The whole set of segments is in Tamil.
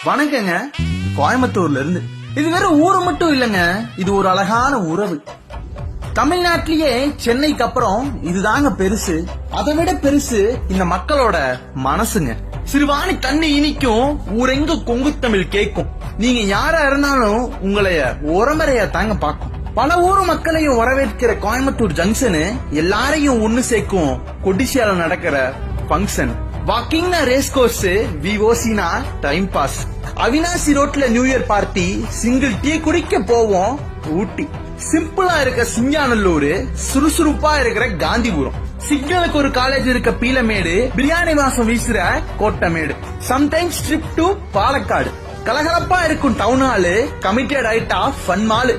வணக்கங்க. கோயம்புத்தூர்ல இருந்து. இது வெறும் ஊரு மட்டும் இல்லங்க, இது ஒரு அழகான உறவு. தமிழ்நாட்டிலேயே சென்னைக்கு அப்புறம் இதுதாங்க பெருசு. அதை விட பெருசு இந்த மக்களோட மனசுங்க. சிறுவாணி தண்ணி இனிக்கும், ஊரெங்க கொங்கு தமிழ் கேட்கும். நீங்க யாரா இருந்தாலும் உங்களைய உரமறையா தாங்க பாக்கும். பல ஊர் மக்களையும் வரவேற்கிற கோயம்புத்தூர் ஜங்ஷனு எல்லாரையும் ஒண்ணு சேர்க்கும். கொடிசியால நடக்கிற பங்கன், வாக்கிங்னா ரேஸ் கோர்ஸ், விஓசினா டைம் பாஸ், அவினாசி ரோட்ல new year party, single tea குடிக்க போவோம் ஊட்டி, சிம்பிளா இருக்க சிங்காநல்லூர், சுறுசுறுப்பா இருக்கிற காந்திபுரம், சிக்னலுக்கு ஒரு காலேஜ் இருக்க பீலமேடு, பிரியாணி வாசம் வீசுற Kottamedu, sometimes trip to Palakkad, கலகலப்பா இருக்கும் டவுன் ஹாலு, கமிட்டட் ஆயிட்டா ஃபன் மாலு,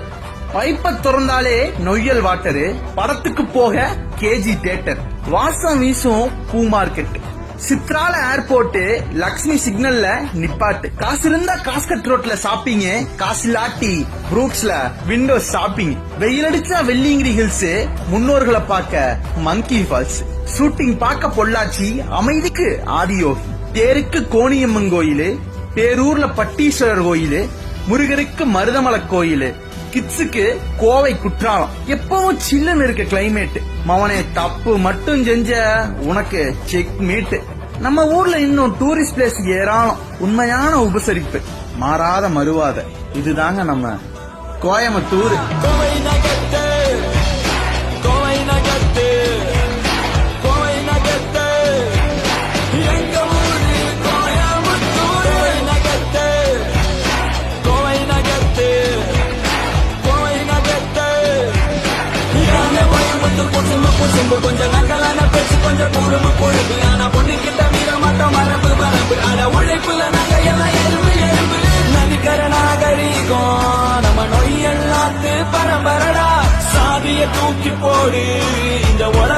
பைப்ப திறந்தாலே நொய்யல் வாட்டரு, படத்துக்கு போக கேஜி தியேட்டர், வாசம் வீசும் பூ மார்க்கெட், சித்ரால ஏர்போர்ட், லக்ஷ்மி சிக்னல்ல நிப்பாட்டு, காசு இருந்தா காஸ்கட் ரோட்ல ஷாப்பிங், காசு இல்லாட்டி ப்ரூக்ஸ்ல விண்டோ ஷாப்பிங், வெயில் அடிச்சா வெள்ளிங்கிரி ஹில்ஸ், முன்னோர்களை பார்க்க மங்கி ஃபால்ஸ், ஷூட்டிங் பார்க்க பொள்ளாச்சி, அமைதிக்கு ஆதியோகி, தேருக்கு கோணியம்மன் கோயிலு, பேரூர்ல பட்டீஸ்வரர் கோயிலு, முருகருக்கு மருதமலை கோயிலு, கிட்ஸுக்கு கோவை குற்றாலம். எப்பவும் சில்லுன்னு இருக்க கிளைமேட். மவனே தப்பு மட்டும் செஞ்ச உனக்கு செக் மீட். நம்ம ஊர்ல இன்னும் டூரிஸ்ட் பிளேஸ் ஏராளம். உண்மையான உபசரிப்பு, மாறாத மறுவாத. இதுதாங்க நம்ம கோயம்புத்தூர். கொஞ்சம் நகலான பேச்சு, கொஞ்சம் குடும்ப பொழுது, ஆனா பொண்ணு கிட்ட மீற மாட்டோம் மரபு மரபு. ஆனா உழைப்புல நகையெல்லாம் எறும்பு எறும்பு. நதிக்கர நாகரிகம் நம்ம நொய் எல்லாத்து பரம்பரடா. சாதிய தூக்கி போடு இந்த உலக